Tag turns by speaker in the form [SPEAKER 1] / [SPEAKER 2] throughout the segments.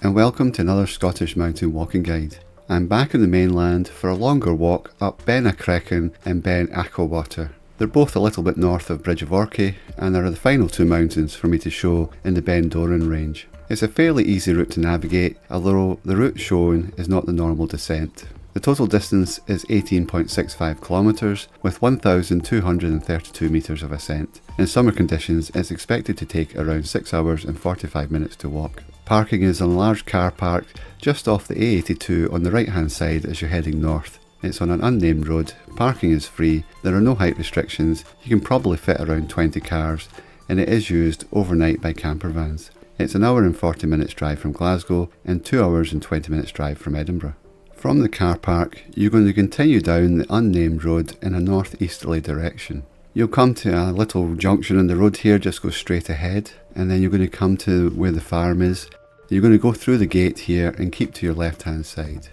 [SPEAKER 1] and welcome to another Scottish mountain walking guide. I'm back in the mainland for a longer walk up Beinn Achaladair and Beinn Achaladair. They're both a little bit north of Bridge of Orchy, and they're the final two mountains for me to show in the Ben Doran range. It's a fairly easy route to navigate, although the route shown is not the normal descent. The total distance is 18.65 kilometres with 1,232 metres of ascent. In summer conditions, it's expected to take around 6 hours and 45 minutes to walk. Parking is in a large car park just off the A82 on the right hand side as you're heading north. It's on an unnamed road, parking is free, there are no height restrictions, you can probably fit around 20 cars, and it is used overnight by camper vans. It's an hour and 40 minutes drive from Glasgow and 2 hours and 20 minutes drive from Edinburgh. From the car park, you're going to continue down the unnamed road in a northeasterly direction. You'll come to a little junction in the road here, just go straight ahead, and then you're going to come to where the farm is. You're going to go through the gate here and keep to your left hand side.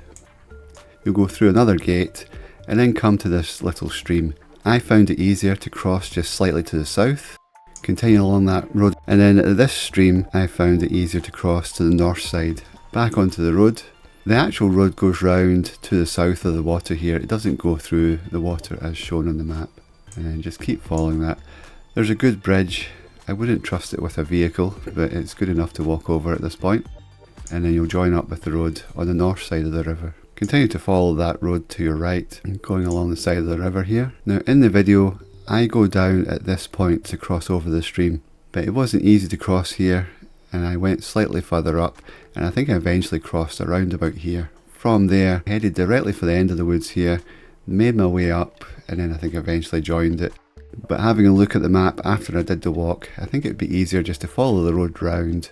[SPEAKER 1] You'll go through another gate and then come to this little stream. I found it easier to cross just slightly to the south, continue along that road, and then at this stream I found it easier to cross to the north side, back onto the road. The actual road goes round to the south of the water here, it doesn't go through the water as shown on the map. And then just keep following that. There's a good bridge, I wouldn't trust it with a vehicle, but it's good enough to walk over at this point. And then you'll join up with the road on the north side of the river. Continue to follow that road to your right, going along the side of the river here. Now in the video, I go down at this point to cross over the stream, but it wasn't easy to cross here, and I went slightly further up, and I think I eventually crossed around about here. From there, headed directly for the end of the woods here, made my way up, and then I think I eventually joined it. But having a look at the map after I did the walk, I think it'd be easier just to follow the road round,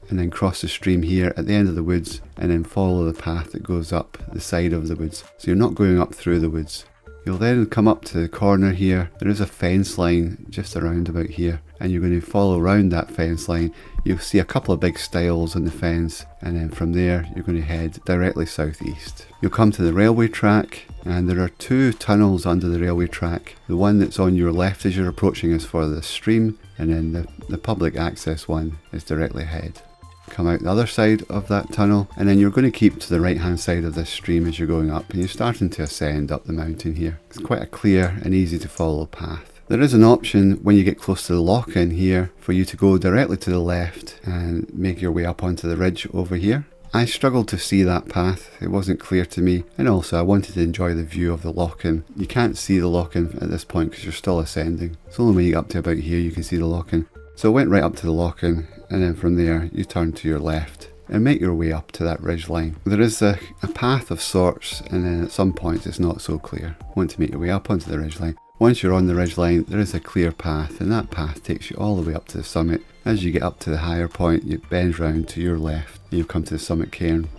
[SPEAKER 1] and then cross the stream here at the end of the woods, and then follow the path that goes up the side of the woods. So you're not going up through the woods. You'll then come up to the corner here. There is a fence line just around about here, and you're going to follow around that fence line. You'll see a couple of big stiles on the fence, and then from there you're going to head directly southeast. You'll come to the railway track, and there are two tunnels under the railway track. The one that's on your left as you're approaching is for the stream, and then the public access one is directly ahead. Come out the other side of that tunnel, and then you're going to keep to the right hand side of this stream as you're going up, and you're starting to ascend up the mountain here. It's quite a clear and easy to follow path. There is an option when you get close to the lock-in here for you to go directly to the left and make your way up onto the ridge over here. I struggled to see that path, it wasn't clear to me, and also I wanted to enjoy the view of the lock-in. You can't see the lock-in at this point because you're still ascending. It's only when you get up to about here you can see the lock-in. So I went right up to the lock-in, and then from there you turn to your left and make your way up to that ridge line. There is a path of sorts, and then at some points it's not so clear. Want to make your way up onto the ridge line. Once you're on the ridge line, there is a clear path, and that path takes you all the way up to the summit. As you get up to the higher point, you bend round to your left and you'll come to the summit cairn.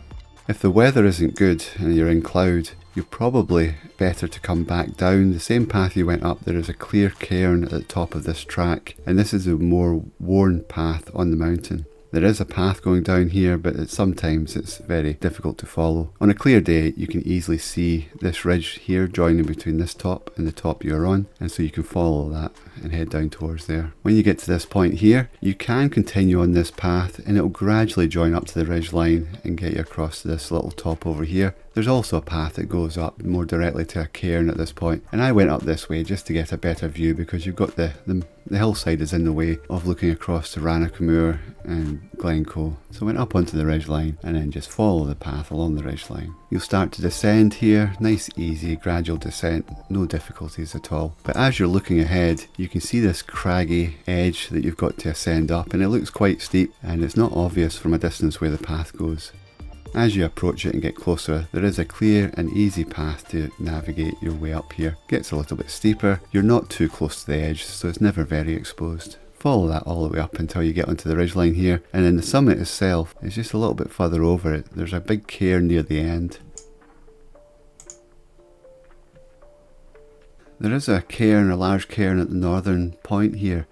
[SPEAKER 1] If the weather isn't good and you're in cloud, you're probably better to come back down the same path you went up. There is a clear cairn at the top of this track, and this is a more worn path on the mountain. There is a path going down here, but sometimes it's very difficult to follow. On a clear day, you can easily see this ridge here joining between this top and the top you're on, and so you can follow that and head down towards there. When you get to this point here, you can continue on this path, and it will gradually join up to the ridge line and get you across to this little top over here. There's also a path that goes up more directly to a cairn at this point, and I went up this way just to get a better view because you've got the hillside is in the way of looking across to Rannochmoor and Glencoe. So I went up onto the ridgeline and then just follow the path along the ridgeline. You'll start to descend here, nice easy gradual descent, no difficulties at all. But as you're looking ahead, you can see this craggy edge that you've got to ascend up, and it looks quite steep, and it's not obvious from a distance where the path goes. As you approach it and get closer, there is a clear and easy path to navigate your way up here. Gets a little bit steeper, you're not too close to the edge, so it's never very exposed. Follow that all the way up until you get onto the ridgeline here, and then the summit itself is just a little bit further over it. There's a big cairn near the end. There is a cairn, a large cairn at the northern point here,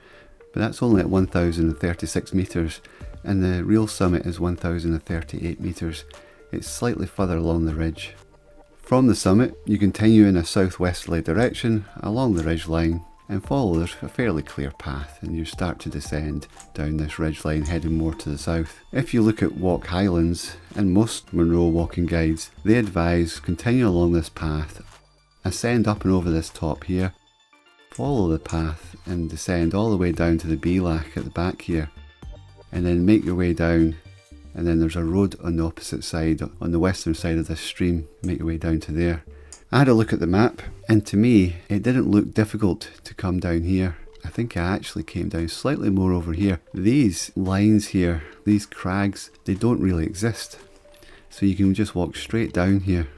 [SPEAKER 1] but that's only at 1,036 metres. And the real summit is 1,038 metres. It's slightly further along the ridge. From the summit, you continue in a southwesterly direction along the ridge line, and follow a fairly clear path, and you start to descend down this ridgeline heading more to the south. If you look at Walk Highlands and most Munro walking guides, they advise continue along this path, ascend up and over this top here, follow the path and descend all the way down to the Beinn at the back here, and then make your way down, and then there's a road on the opposite side, on the western side of this stream, make your way down to there. I had a look at the map, and to me it didn't look difficult to come down here. I think I actually came down slightly more over here. These lines here, these crags, they don't really exist, so you can just walk straight down here.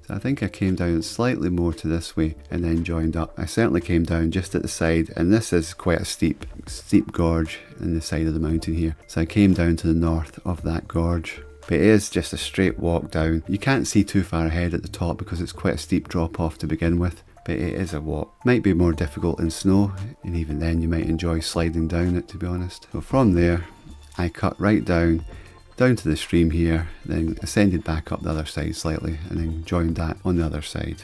[SPEAKER 1] So I think I came down slightly more to this way and then joined up. I certainly came down just at the side, and this is quite a steep gorge in the side of the mountain here, so I came down to the north of that gorge. But it is just a straight walk down. You can't see too far ahead at the top because it's quite a steep drop off to begin with, but it is a walk. Might be more difficult in snow, and even then you might enjoy sliding down it, to be honest. So from there I cut right down to the stream here, then ascended back up the other side slightly, and then joined that on the other side.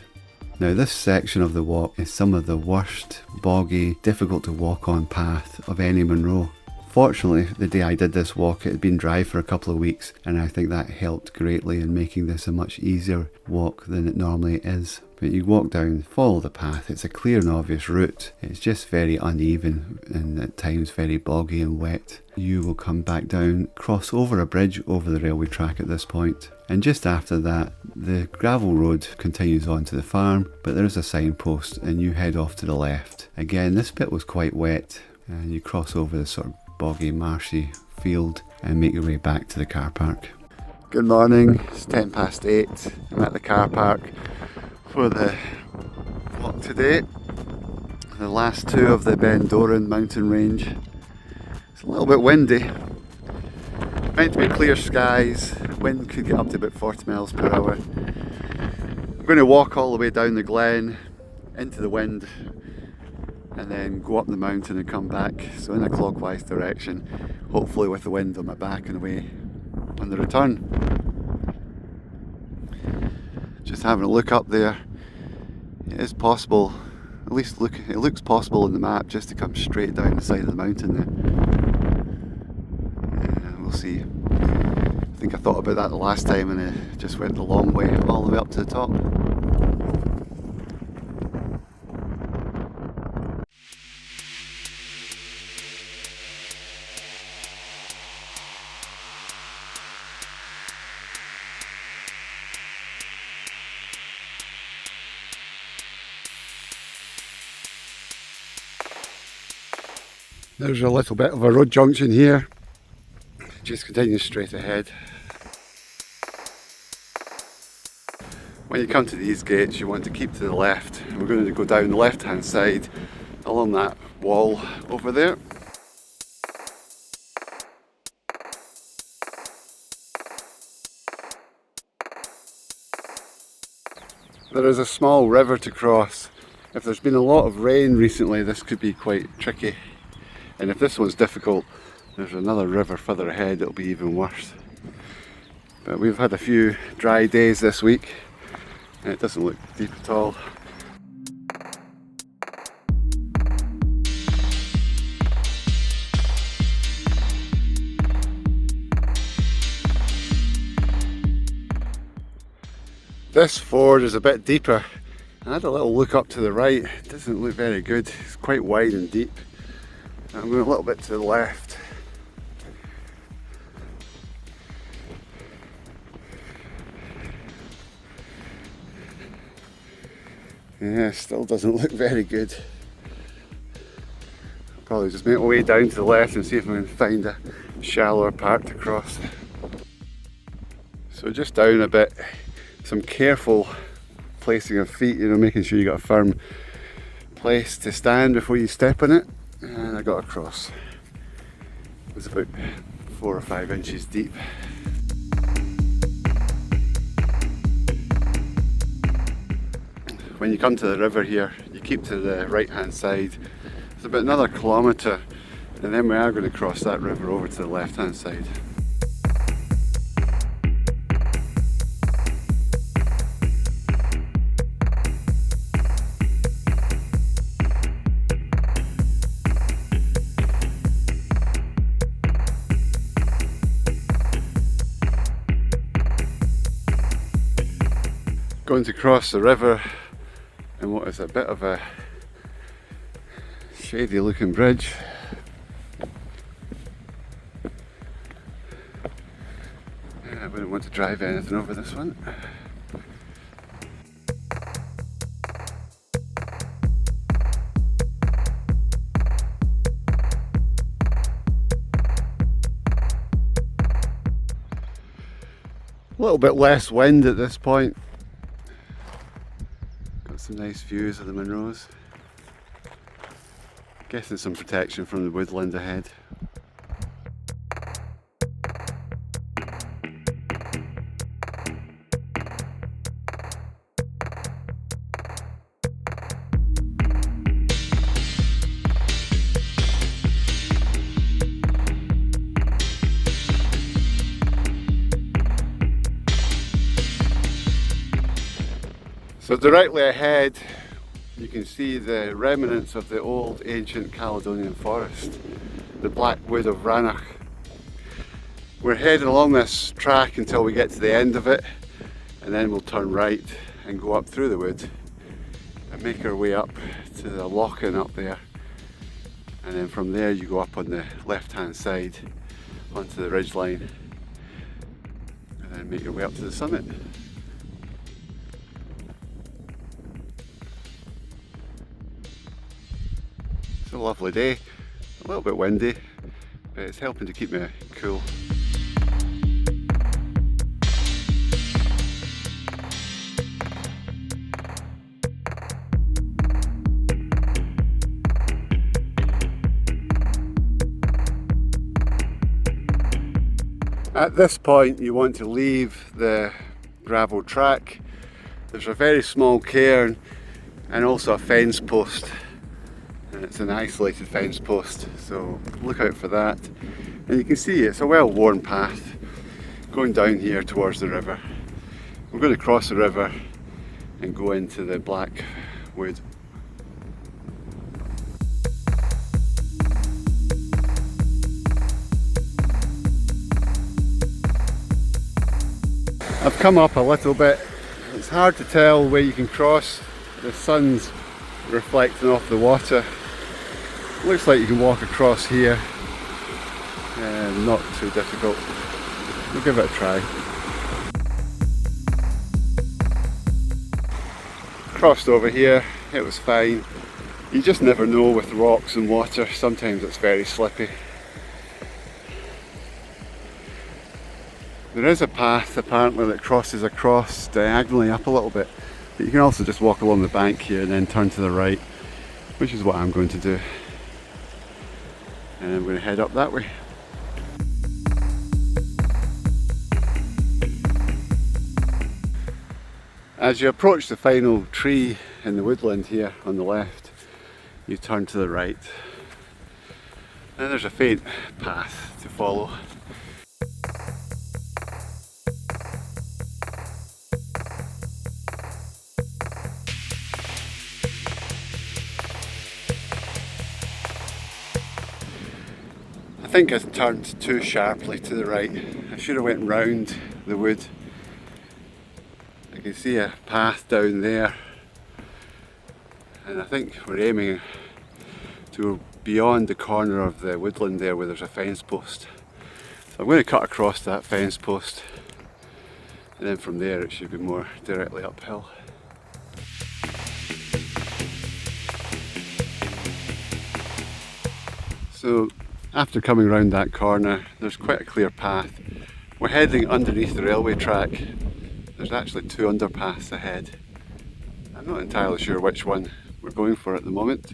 [SPEAKER 1] Now this section of the walk is some of the worst, boggy, difficult to walk on path of any Munro. Fortunately, the day I did this walk it had been dry for a couple of weeks, and I think that helped greatly in making this a much easier walk than it normally is. But you walk down, follow the path, it's a clear and obvious route, it's just very uneven and at times very boggy and wet. You will come back down, cross over a bridge over the railway track at this point, and just after that the gravel road continues on to the farm, but there is a signpost and you head off to the left. Again, this bit was quite wet, and you cross over this sort of boggy, marshy field and make your way back to the car park. Good morning, it's 8:10. I'm at the car park for the walk today. The last two of the Beinn mountain range. It's a little bit windy. Meant to be clear skies, wind could get up to about 40 miles per hour. I'm going to walk all the way down the glen into the wind and then go up the mountain and come back, so in a clockwise direction, hopefully with the wind on my back and away on the return. Just having a look up there, it is possible, at least it looks possible in the map just to come straight down the side of the mountain there. We'll see. I think I thought about that the last time and it just went the long way all the way up to the top. There's a little bit of a road junction here, just continue straight ahead. When you come to these gates you want to keep to the left. We're going to go down the left hand side along that wall over there. There is a small river to cross. If there's been a lot of rain recently this could be quite tricky. And if this one's difficult, there's another river further ahead that'll be even worse. But we've had a few dry days this week and it doesn't look deep at all. This ford is a bit deeper. I had a little look up to the right, it doesn't look very good, it's quite wide and deep. I'm going a little bit to the left. Yeah, still doesn't look very good. I'll probably just make my way down to the left and see if I can find a shallower part to cross. So just down a bit, some careful placing of feet, you know, making sure you got a firm place to stand before you step on it. And I got across. It was about 4 or 5 inches deep. When you come to the river here, you keep to the right hand side. It's about another kilometre and then we are going to cross that river over to the left hand side. going to cross the river in what is a bit of a shady looking bridge. I wouldn't want to drive anything over this one. A little bit less wind at this point. Got some nice views of the Munros. Guessing some protection from the woodland ahead. So directly ahead you can see the remnants of the old ancient Caledonian forest, the black wood of Ranach. We're heading along this track until we get to the end of it, and then we'll turn right and go up through the wood and make our way up to the loching up there, and then from there you go up on the left hand side onto the ridge line and then make your way up to the summit. It's a lovely day, a little bit windy, but it's helping to keep me cool. At this point you want to leave the gravel track. There's a very small cairn and also a fence post, and it's an isolated fence post, so look out for that. And you can see it's a well worn path going down here towards the river. We're going to cross the river and go into the black wood. I've come up a little bit. It's hard to tell where you can cross. The sun's reflecting off the water. Looks like you can walk across here. Not too difficult. We'll give it a try. Crossed over here, it was fine. You just never know with rocks and water, sometimes it's very slippy. There is a path apparently that crosses across diagonally up a little bit, but you can also just walk along the bank here and then turn to the right, which is what I'm going to do. And I'm going to head up that way. As you approach the final tree in the woodland here on the left, you turn to the right. And there's a faint path to follow. I think I turned too sharply to the right. I should have went round the wood. I can see a path down there, and I think we're aiming to go beyond the corner of the woodland there where there's a fence post. So I'm going to cut across that fence post, and then from there it should be more directly uphill. So after coming round that corner, there's quite a clear path. We're heading underneath the railway track. There's actually two underpaths ahead. I'm not entirely sure which one we're going for at the moment,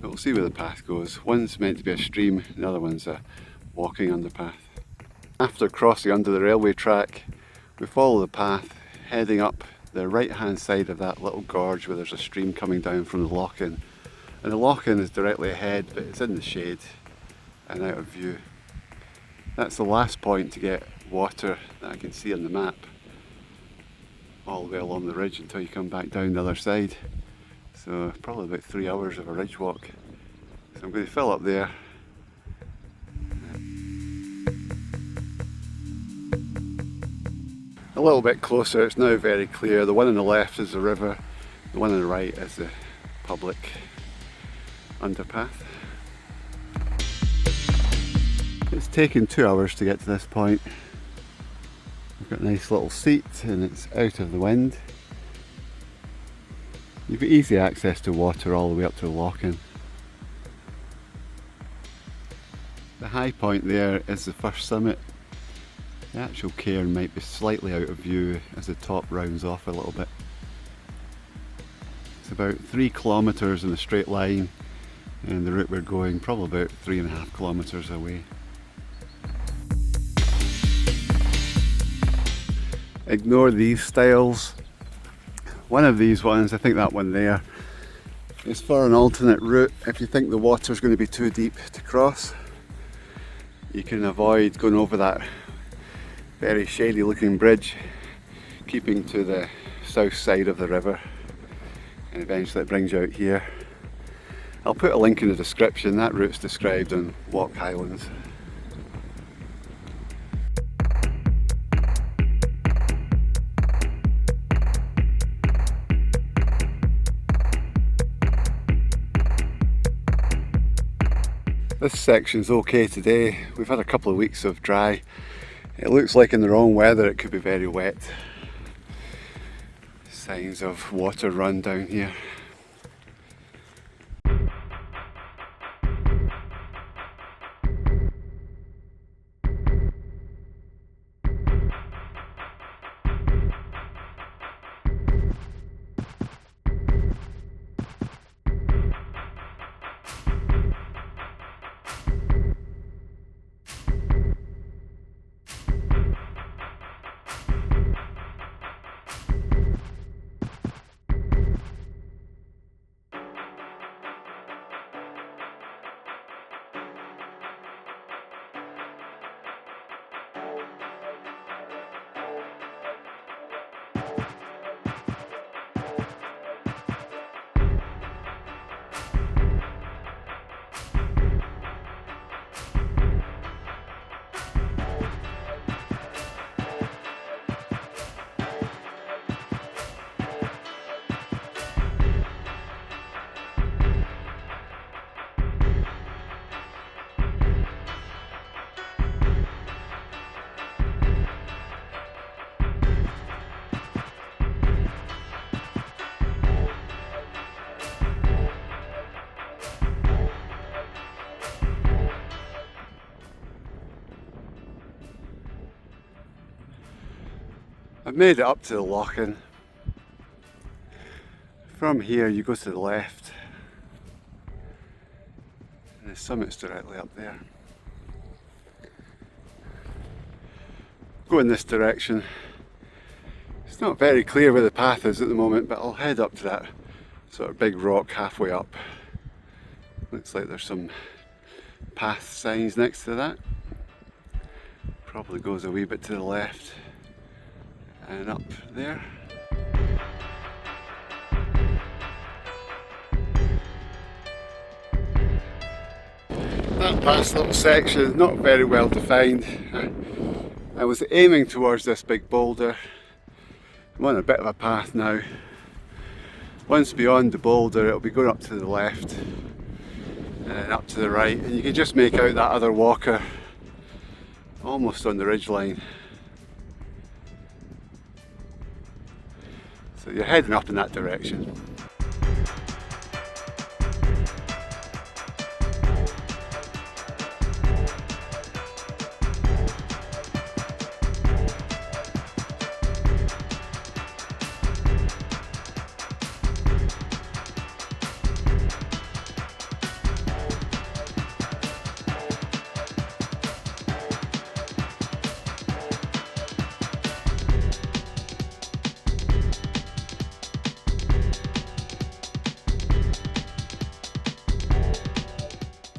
[SPEAKER 1] but we'll see where the path goes. One's meant to be a stream, the other one's a walking underpath. After crossing under the railway track, we follow the path heading up the right hand side of that little gorge where there's a stream coming down from the loching. And the loching is directly ahead, but it's in the shade and out of view. That's the last point to get water that I can see on the map, all the way along the ridge until you come back down the other side. So probably about 3 hours of a ridge walk. So I'm going to fill up there. A a little bit closer, it's now very clear. The one on the left is the river, the one on the right is the public underpath. It's taken 2 hours to get to this point. We've got a nice little seat and it's out of the wind. You've got easy access to water all the way up to the lock-in. The high point there is the first summit. The actual cairn might be slightly out of view as the top rounds off a little bit. It's about 3 kilometres in a straight line, and the route we're going probably about 3.5 kilometres away. Ignore these styles. One of these ones, I think that one there, is for an alternate route. If you think the water's going to be too deep to cross, you can avoid going over that very shady looking bridge, keeping to the south side of the river, and eventually it brings you out here. I'll put a link in the description. That route's described on Walk Highlands. This section's okay today. We've had a couple of weeks of dry. It looks like in the wrong weather it could be very wet. Signs of water run down here. I've made it up to the lock-in. From here you go to the left and the summit's directly up there. Go in this direction. It's not very clear where the path is at the moment, but I'll head up to that sort of big rock halfway up. Looks like there's some path signs next to that. Probably goes a wee bit to the left and up there. That past little section is not very well defined. I was aiming towards this big boulder. I'm on a bit of a path now. Once beyond the boulder it'll be going up to the left and then up to the right, and you can just make out that other walker almost on the ridgeline. So you're heading up in that direction.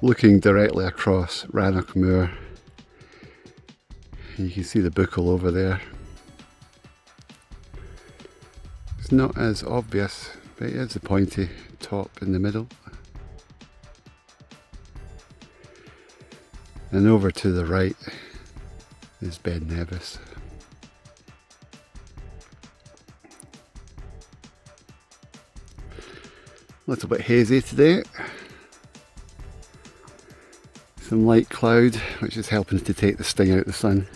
[SPEAKER 1] Looking directly across Rannoch Moor, you can see the buckle over there. It's not as obvious, but it is the pointy top in the middle. And over to the right is Beinn Nevis. A little bit hazy today. Some light cloud, which is helping to take the sting out of the sun.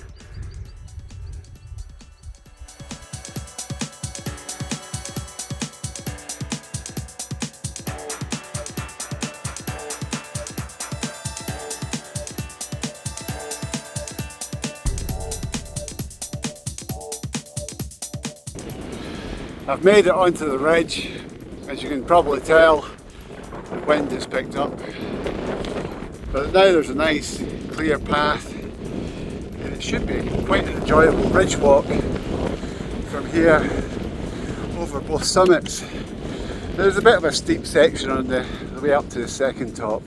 [SPEAKER 1] I've made it onto the ridge. As you can probably tell, the wind has picked up. But now there's a nice clear path, and it should be quite an enjoyable ridge walk from here over both summits. There's a bit of a steep section on the way up to the second top,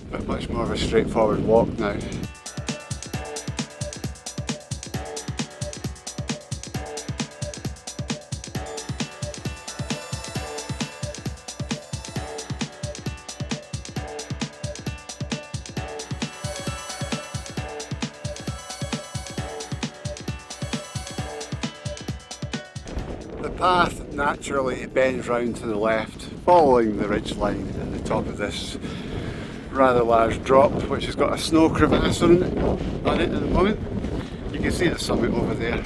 [SPEAKER 1] but much more of a straightforward walk now. The path naturally bends round to the left, following the ridge line at the top of this rather large drop, which has got a snow crevasse on it at the moment. You can see the summit over there.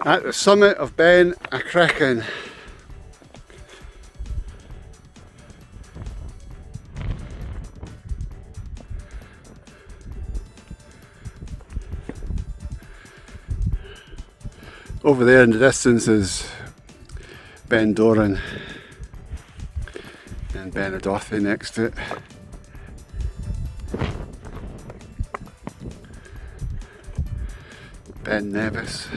[SPEAKER 1] At the summit of Beinn Achaladair. Over there in the distance is Beinn and Beinn Achaladair next to it. Beinn Nevis.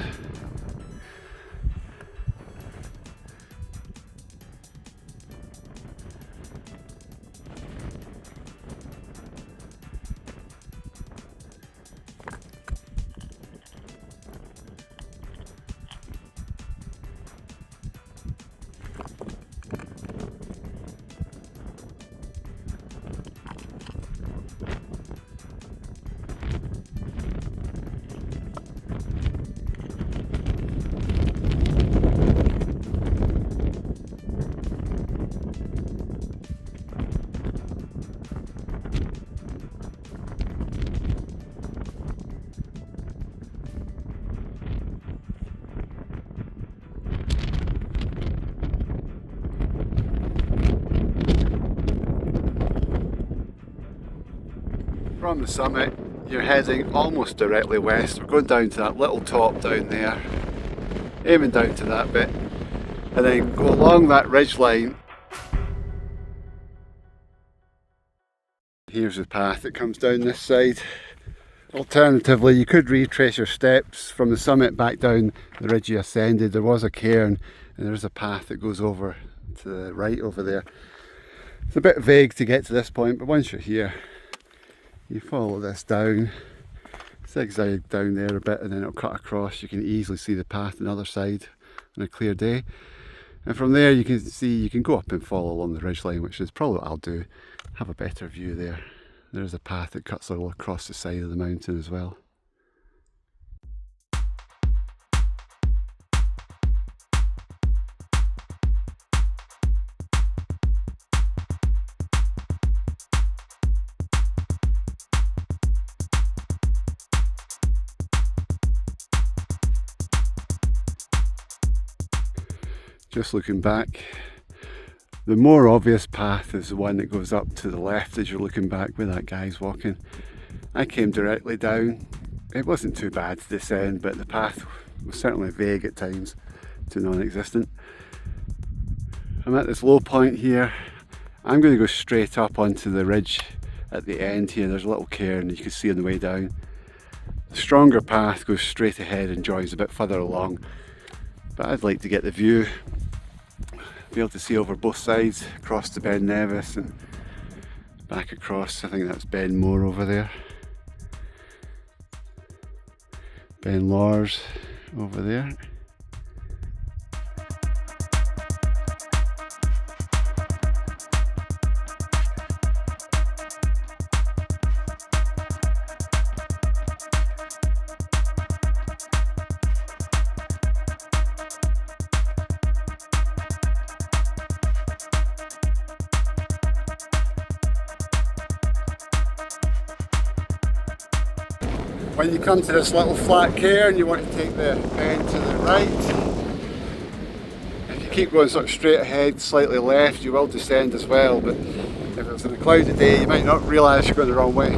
[SPEAKER 1] From the summit, you're heading almost directly west. We're going down to that little top down there, aiming down to that bit, and then go along that ridge line. Here's the path that comes down this side. Alternatively, you could retrace your steps from the summit back down the ridge you ascended. There was a cairn, and there's a path that goes over to the right over there. It's a bit vague to get to this point, but once you're here, you follow this down, zigzag down there a bit, and then it'll cut across. You can easily see the path on the other side on a clear day. And from there you can see, you can go up and follow along the ridgeline, which is probably what I'll do. Have a better view there. There's a path that cuts all across the side of the mountain as well. Just looking back, the more obvious path is the one that goes up to the left as you're looking back where that guy's walking. I came directly down. It wasn't too bad to descend, but the path was certainly vague at times to non-existent. I'm at this low point here. I'm going to go straight up onto the ridge at the end here. There's a little cairn you can see on the way down. The stronger path goes straight ahead and joins a bit further along, but I'd like to get the view, be able to see over both sides, across to Beinn Nevis and back across. I think that's Beinn More over there. Beinn Lars over there. When you come to this little flat cairn, you want to take the bend to the right. If you keep going sort of straight ahead, slightly left, you will descend as well, but if it's on a cloudy day, you might not realise you're going the wrong way.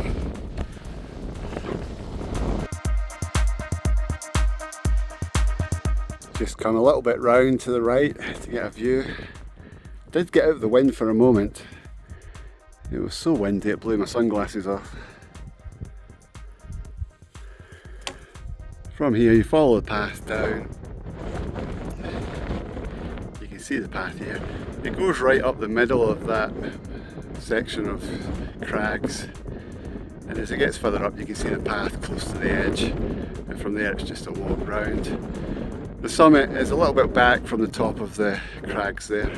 [SPEAKER 1] Just come a little bit round to the right to get a view. Did get out of the wind for a moment. It was so windy it blew my sunglasses off. From here you follow the path down. You can see the path here. It goes right up the middle of that section of crags, and as it gets further up you can see the path close to the edge, and from there it's just a walk round. The summit is a little bit back from the top of the crags there.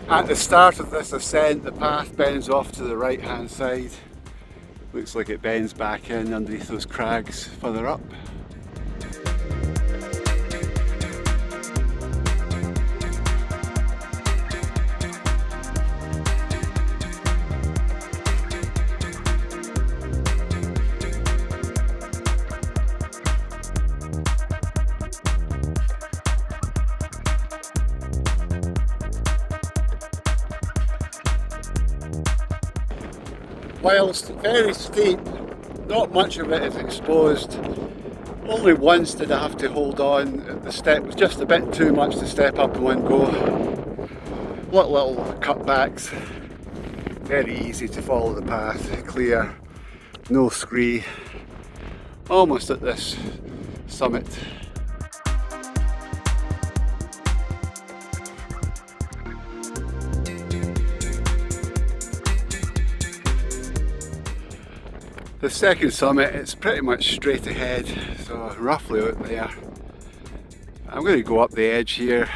[SPEAKER 1] At the start of this ascent, the path bends off to the right hand side. Looks like it bends back in underneath those crags further up. Whilst very steep, not much of it is exposed. Only once did I have to hold on. The step was just a bit too much to step up in one go. Little cutbacks. Very easy to follow the path, clear, no scree. Almost at this summit. The second summit, it's pretty much straight ahead, so roughly out there. I'm going to go up the edge here,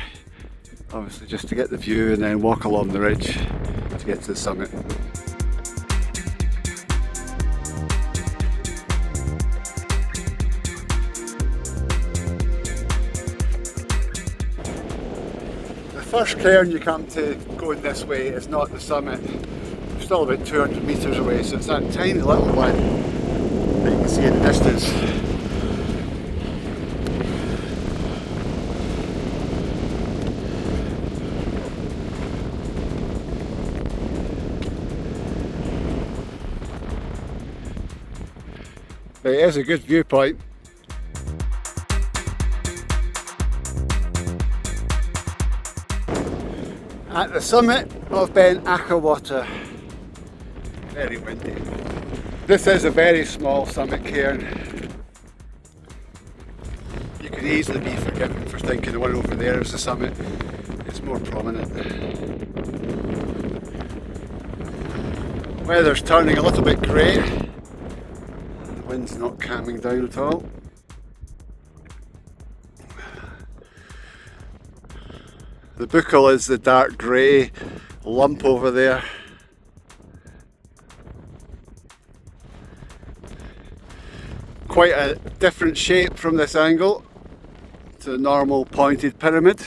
[SPEAKER 1] obviously just to get the view, and then walk along the ridge to get to the summit. The first cairn you come to going this way is not the summit. Still about 200 metres away, so it's that tiny little one that you can see in the distance. But it is a good viewpoint. At the summit of Beinn Achaladair. Very windy. This is a very small summit cairn. You could easily be forgiven for thinking the one over there is the summit. It's more prominent. Weather's turning a little bit grey. The wind's not calming down at all. The buckle is the dark grey lump over there. Quite a different shape from this angle to the normal pointed pyramid.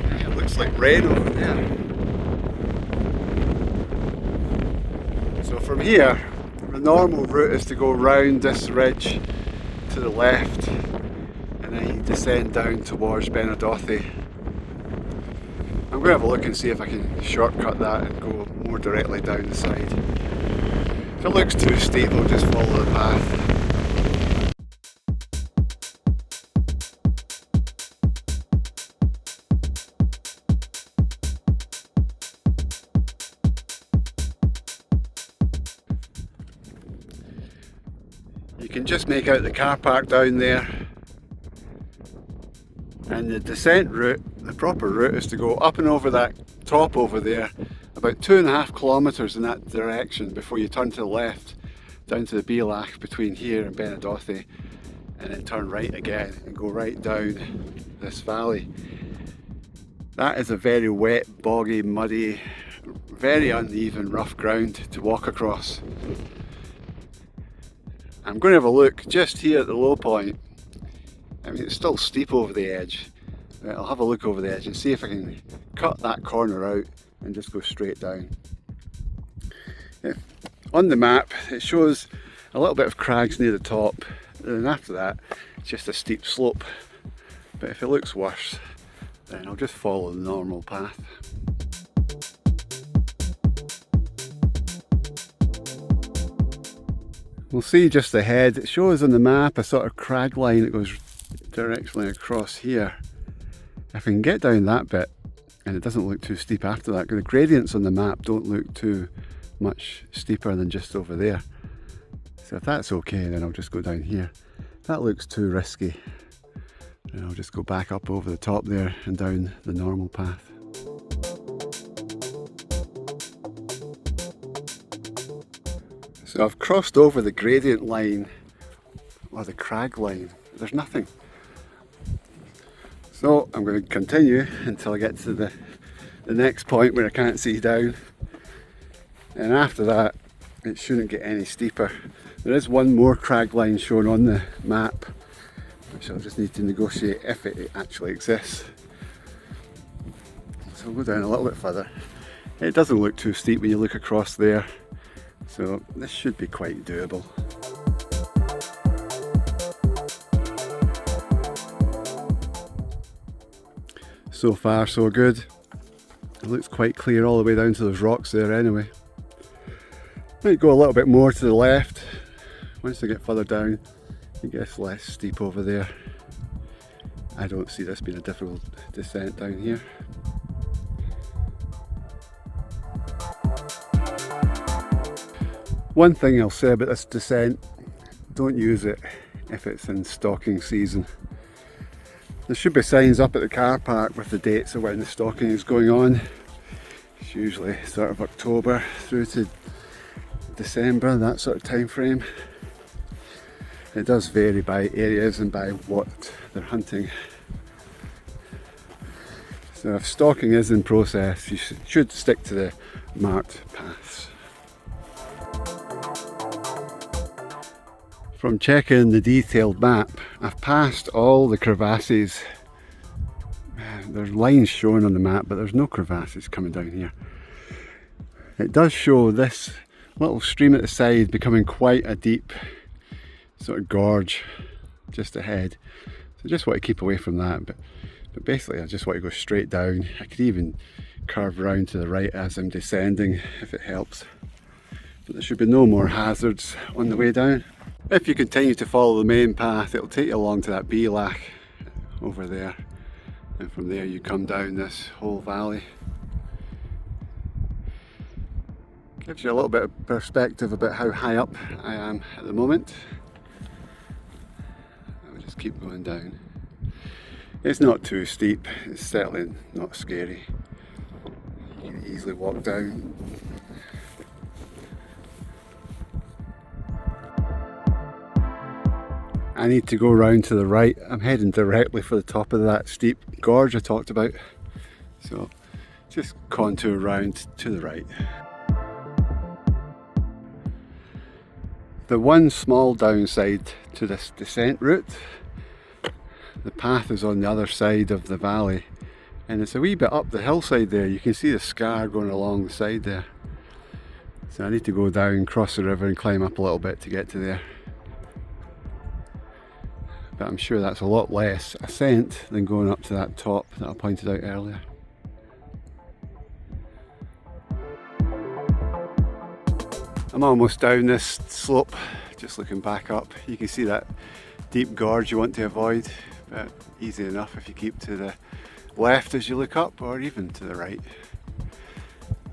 [SPEAKER 1] It looks like rain over there. So from here, the normal route is to go round this ridge to the left, and then you descend down towards Beinn Achaladair. I'm going to have a look and see if I can shortcut that and go more directly down the side. If it looks too steep, I'll just follow the path. You can just make out the car park down there, and the descent route, the proper route, is to go up and over that top over there, about 2.5 kilometres in that direction before you turn to the left down to the Beinn Achaladair between here and Beinn Achaladair, and then turn right again and go right down this valley. That is a very wet, boggy, muddy, very uneven, rough ground to walk across. I'm going to have a look just here at the low point. I mean, it's still steep over the edge. I'll have a look over the edge and see if I can cut that corner out and just go straight down. On the map it shows a little bit of crags near the top, and after that it's just a steep slope. But if it looks worse, then I'll just follow the normal path. We'll see just ahead, it shows on the map a sort of crag line that goes directionally across here. If I can get down that bit and it doesn't look too steep after that, because the gradients on the map don't look too much steeper than just over there. So if that's okay, then I'll just go down here. If that looks too risky, then I'll just go back up over the top there and down the normal path. So I've crossed over the gradient line, or the crag line. There's nothing. So I'm going to continue until I get to the next point where I can't see down. And after that, it shouldn't get any steeper. There is one more crag line shown on the map, which I'll just need to negotiate if it actually exists. So we'll go down a little bit further. It doesn't look too steep when you look across there, so this should be quite doable. So far so good. It looks quite clear all the way down to those rocks there anyway. Might go a little bit more to the left. Once I get further down, it gets less steep over there. I don't see this being a difficult descent down here. One thing I'll say about this descent, don't use it if it's in stocking season. There should be signs up at the car park with the dates of when the stocking is going on. It's usually sort of October through to December, that sort of time frame. It does vary by areas and by what they're hunting. So if stocking is in process, you should stick to the marked paths. From checking the detailed map, I've passed all the crevasses. There's lines shown on the map, but there's no crevasses coming down here. It does show this little stream at the side becoming quite a deep sort of gorge just ahead. So I just want to keep away from that, but basically I just want to go straight down. I could even curve round to the right as I'm descending if it helps. But there should be no more hazards on the way down. If you continue to follow the main path, it'll take you along to that Beinn Achaladair over there, and from there you come down this whole valley. Gives you a little bit of perspective about how high up I am at the moment. I'll just keep going down. It's not too steep, it's certainly not scary. You can easily walk down. I need to go round to the right. I'm heading directly for the top of that steep gorge I talked about. So just contour round to the right. The one small downside to this descent route, the path is on the other side of the valley, and it's a wee bit up the hillside there. You can see the scar going along the side there. So I need to go down, cross the river and climb up a little bit to get to there. But I'm sure that's a lot less ascent than going up to that top that I pointed out earlier. I'm almost down this slope, just looking back up. You can see that deep gorge you want to avoid, but easy enough if you keep to the left as you look up, or even to the right.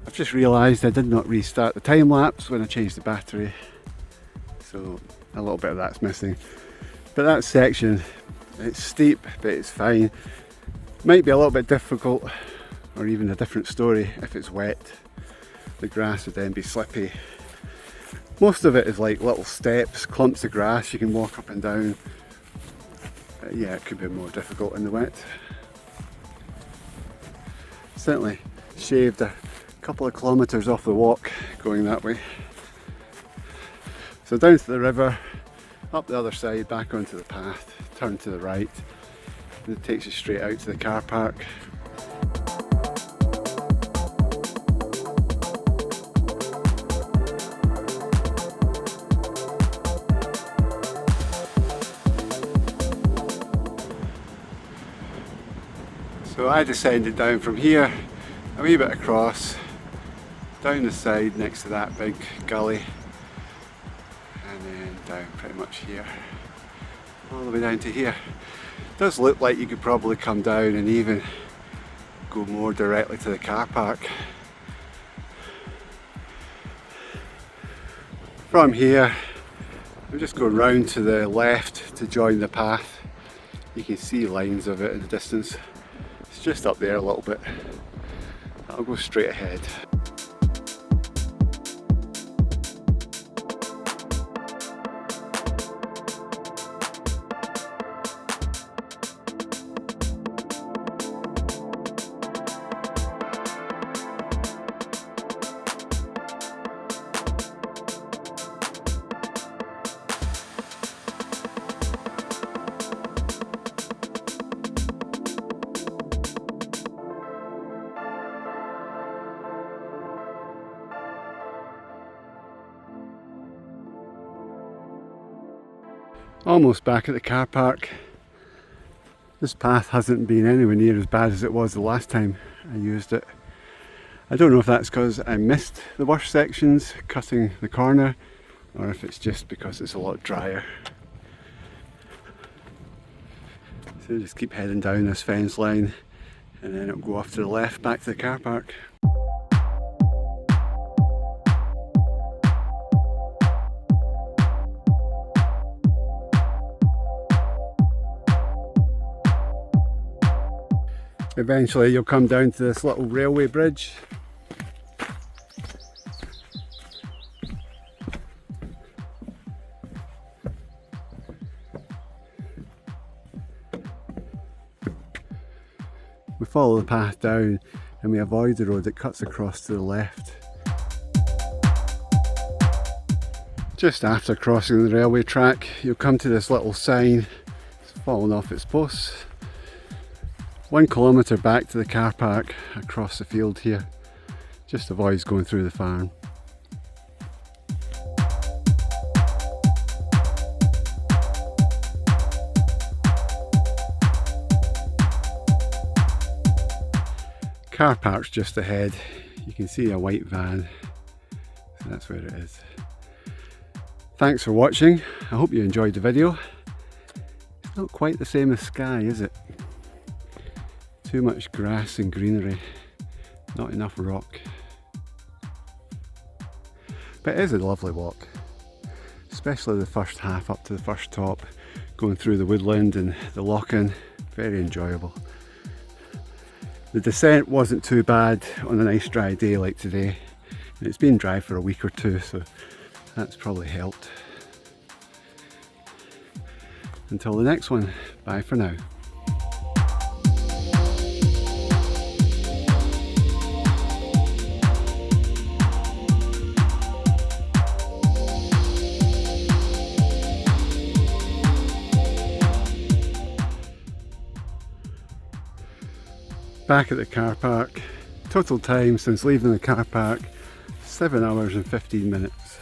[SPEAKER 1] I've just realised I did not restart the time lapse when I changed the battery, so a little bit of that's missing. But that section, it's steep, but it's fine. Might be a little bit difficult or even a different story if it's wet. The grass would then be slippy. Most of it is like little steps, clumps of grass you can walk up and down. Yeah, it could be more difficult in the wet. Certainly shaved a couple of kilometres off the walk going that way. So down to the river, up the other side, back onto the path, turn to the right, and it takes you straight out to the car park. So I descended down from here, a wee bit across, down the side next to that big gully, and then down pretty much here, all the way down to here. It does look like you could probably come down and even go more directly to the car park. From here, I'm just going round to the left to join the path. You can see lines of it in the distance. It's just up there a little bit. I'll go straight ahead. Almost back at the car park. This path hasn't been anywhere near as bad as it was the last time I used it. I don't know if that's because I missed the worst sections cutting the corner, or if it's just because it's a lot drier. So just keep heading down this fence line and then it'll go off to the left back to the car park. Eventually you'll come down to this little railway bridge. We follow the path down and we avoid the road that cuts across to the left. Just after crossing the railway track, you'll come to this little sign. It's fallen off its posts. 1 kilometre back to the car park across the field here. Just avoids going through the farm. Car park's just ahead. You can see a white van. So that's where it is. Thanks for watching. I hope you enjoyed the video. It's not quite the same as Skye, is it? Too much grass and greenery, not enough rock. But it is a lovely walk, especially the first half up to the first top, going through the woodland and the loch-in. Very enjoyable. The descent wasn't too bad on a nice dry day like today, and it's been dry for a week or two, so that's probably helped. Until the next one, bye for now. Back at the car park. Total time since leaving the car park, 7 hours and 15 minutes.